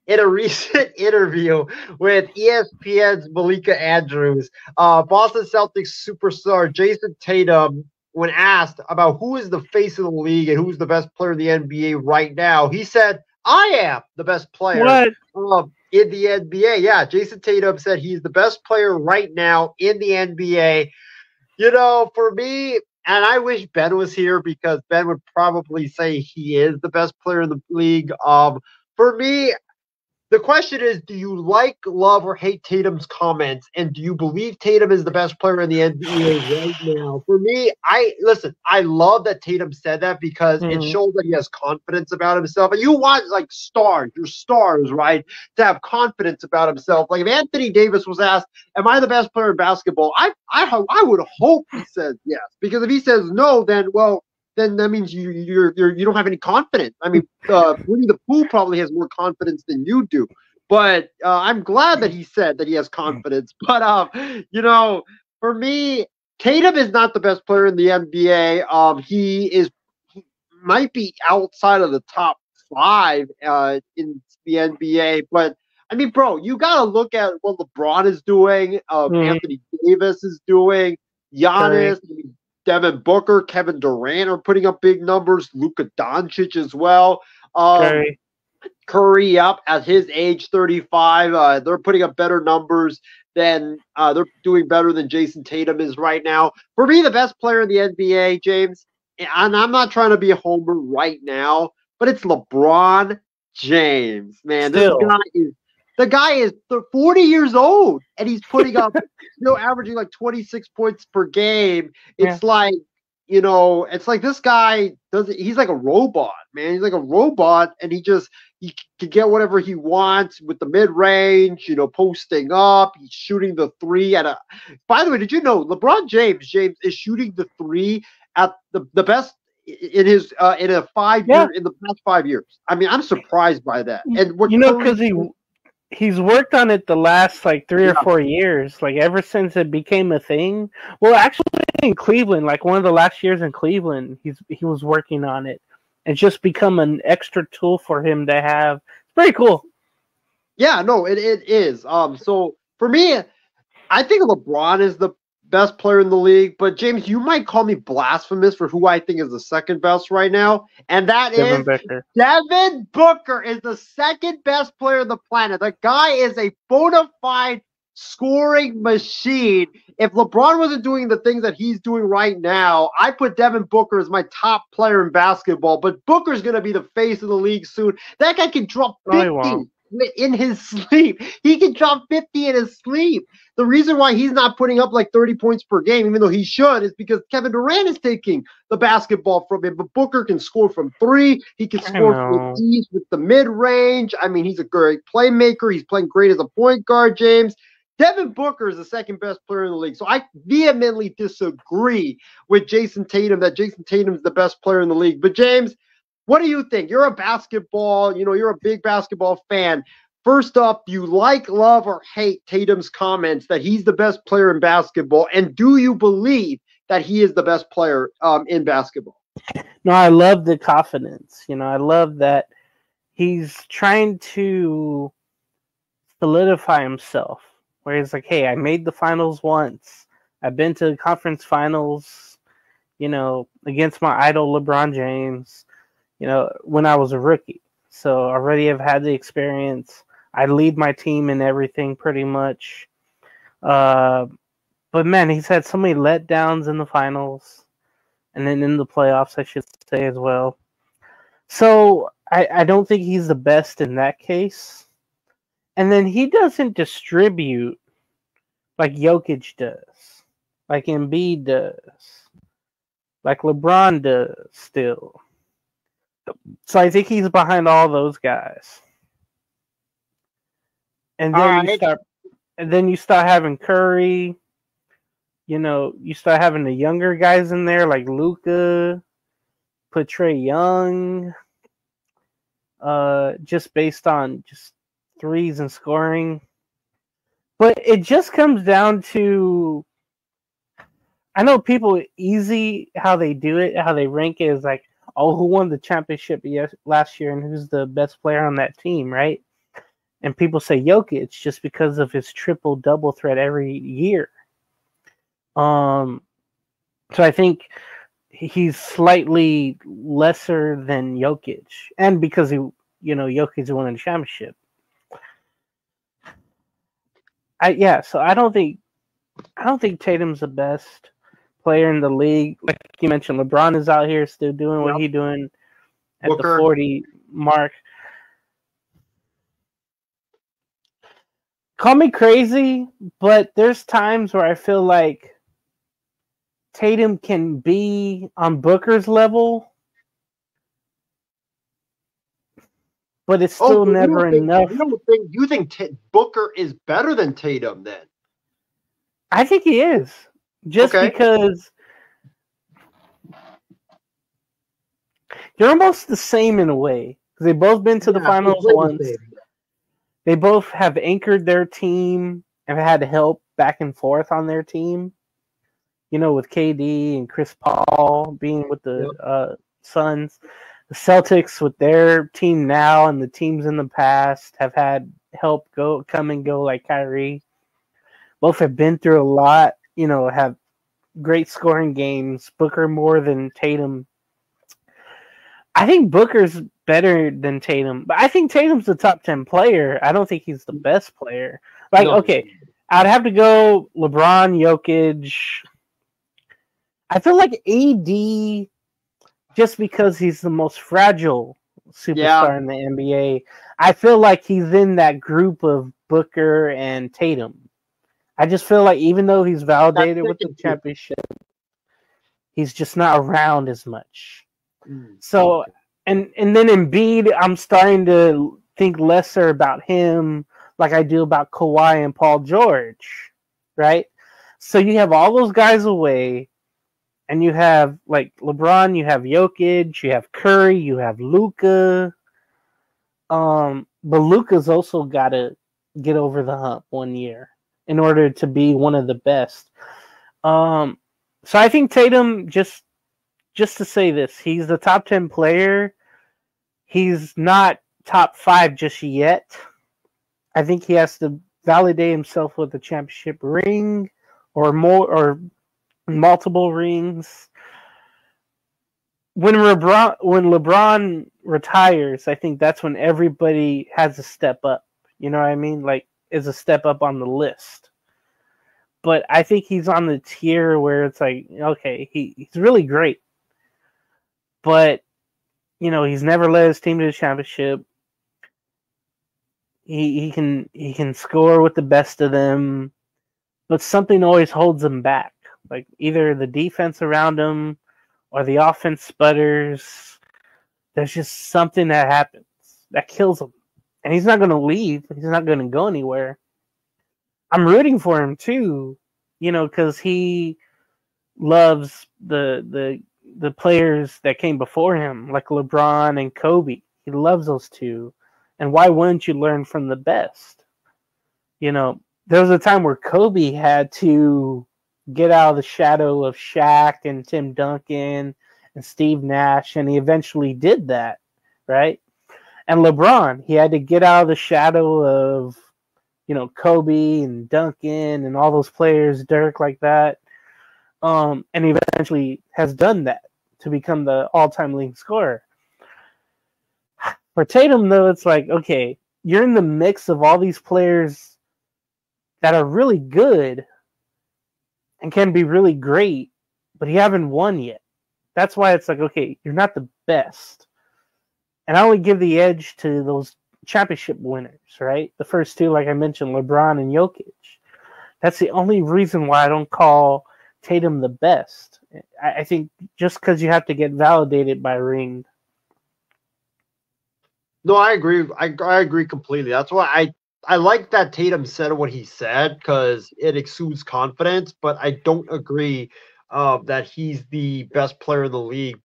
in a recent interview with ESPN's Malika Andrews, Boston Celtics superstar Jayson Tatum, when asked about who is the face of the league and who's the best player in the NBA right now, he said, "I am the best player What? in the NBA." Yeah, Jayson Tatum said he's the best player right now in the NBA. For me, and I wish Ben was here because Ben would probably say he is the best player in the league. For me, the question is, do you like, love, or hate Tatum's comments? And do you believe Tatum is the best player in the NBA right now? For me, I love that Tatum said that because it Mhm. shows that he has confidence about himself. And you want like your stars, right, to have confidence about himself. Like if Anthony Davis was asked, "Am I the best player in basketball?" I would hope he says yes. Because if he says no, then that means you don't have any confidence. I mean, Winnie the Pooh probably has more confidence than you do. But I'm glad that he said that he has confidence. But for me, Tatum is not the best player in the NBA. He might be outside of the top five in the NBA, but I mean, bro, you got to look at what LeBron is doing, Mhm. Anthony Davis is doing, Giannis, Curry. Devin Booker, Kevin Durant are putting up big numbers. Luka Doncic as well. Um, Curry. Curry up at his age, 35. They're putting up better numbers than they're doing better than Jayson Tatum is right now. For me, the best player in the NBA, James, and I'm not trying to be a homer right now, but it's LeBron James. Man, Still. the guy is 40 years old and he's putting up, averaging like 26 points per game. Yeah. It's like this guy he's like a robot, man. He's like a robot and he can get whatever he wants with the mid range, posting up. He's shooting the three by the way, did you know LeBron James is shooting the three at the best in his Yeah. in the past 5 years. I mean, I'm surprised by that. And what Because he's worked on it the last like 3 or 4 years, like ever since it became a thing. Well, actually, in Cleveland, like one of the last years in Cleveland, he was working on it. It's just become an extra tool for him to have. It's pretty cool. Yeah, no, it is. So for me, I think LeBron is the best player in the league, but James, you might call me blasphemous for who I think is the second best right now, and that Devin is Booker. Devin Booker is the second best player on the planet. The guy is a bona fide scoring machine. If LeBron wasn't doing the things that he's doing right now, I put Devin Booker as my top player in basketball, but Booker's going to be the face of the league soon. That guy can drop No, he 50 won't. in his sleep. He can drop 50 in his sleep. The reason why he's not putting up like 30 points per game, even though he should, is because Kevin Durant is taking the basketball from him. But Booker can score from three. He can I score from know. ease with the mid range. I mean, he's a great playmaker. He's playing great as a point guard, James. Devin Booker is the second best player in the league. So I vehemently disagree with Jayson Tatum that Jayson Tatum is the best player in the league. But James, what do you think? You're you're a big basketball fan. First up, do you like, love, or hate Tatum's comments that he's the best player in basketball? And do you believe that he is the best player in basketball? No, I love the confidence. I love that he's trying to solidify himself. Where he's like, hey, I made the finals once. I've been to the conference finals, against my idol LeBron James, when I was a rookie. So already I've had the experience. I lead my team in everything pretty much. But man, he's had so many letdowns in the finals and then in the playoffs, I should say as well. So I don't think he's the best in that case. And then he doesn't distribute like Jokic does, like Embiid does, like LeBron does still. So I think he's behind all those guys. And All then right. you start having Curry, you start having the younger guys in there like Luka, put Trae Young, just based on just threes and scoring. But it just comes down to, I know people easy how they do it, how they rank it is like, oh, who won the championship last year and who's the best player on that team, right? And people say Jokic just because of his triple double threat every year. So I think he's slightly lesser than Jokic, and because Jokic won a championship. So I don't think Tatum's the best player in the league. Like you mentioned, LeBron is out here still doing what he's doing at Booker. the 40 mark. Call me crazy, but there's times where I feel like Tatum can be on Booker's level, but it's still never enough. You think Booker is better than Tatum then? I think he is. Just because they're almost the same in a way. Because they've both been to the finals once. They both have anchored their team and had help back and forth on their team. With KD and Chris Paul being with the Suns. The Celtics with their team now and the teams in the past have had help come and go like Kyrie. Both have been through a lot, have great scoring games. Booker more than Tatum. I think Booker's better than Tatum, but I think Tatum's the top 10 player. I don't think he's the best player. I'd have to go LeBron, Jokic. I feel like AD, just because he's the most fragile superstar in the NBA, I feel like he's in that group of Booker and Tatum. I just feel like even though he's validated with the championship, he's just not around as much. So, and then Embiid, I'm starting to think lesser about him like I do about Kawhi and Paul George, right? So you have all those guys away, and you have like LeBron, you have Jokic, you have Curry, you have Luka. But Luka's also got to get over the hump one year in order to be one of the best. So I think Tatum, just to say this, he's the top 10 player. He's not top 5 just yet. I think he has to validate himself with a championship ring or more, or multiple rings. When LeBron retires, I think that's when everybody has to step up. You know what I mean? Like, is a step up on the list. But I think he's on the tier where it's like, okay, he's really great. But, he's never led his team to the championship. He can score with the best of them, but something always holds him back. Like either the defense around him or the offense sputters. There's just something that happens that kills him. And he's not going to leave. He's not going to go anywhere. I'm rooting for him too, because he loves the players that came before him, like LeBron and Kobe. He loves those two. And why wouldn't you learn from the best? There was a time where Kobe had to get out of the shadow of Shaq and Tim Duncan and Steve Nash, and he eventually did that, right? And LeBron, he had to get out of the shadow of, Kobe and Duncan and all those players, Dirk, like that. And he eventually has done that to become the all-time leading scorer. For Tatum, though, it's like, okay, you're in the mix of all these players that are really good and can be really great, but you haven't won yet. That's why it's like, okay, you're not the best. And I only give the edge to those championship winners, right? The first two, like I mentioned, LeBron and Jokic. That's the only reason why I don't call Tatum the best. I think just because you have to get validated by ring. No, I agree. I agree completely. That's why I like that Tatum said what he said, because it exudes confidence, but I don't agree that he's the best player in the league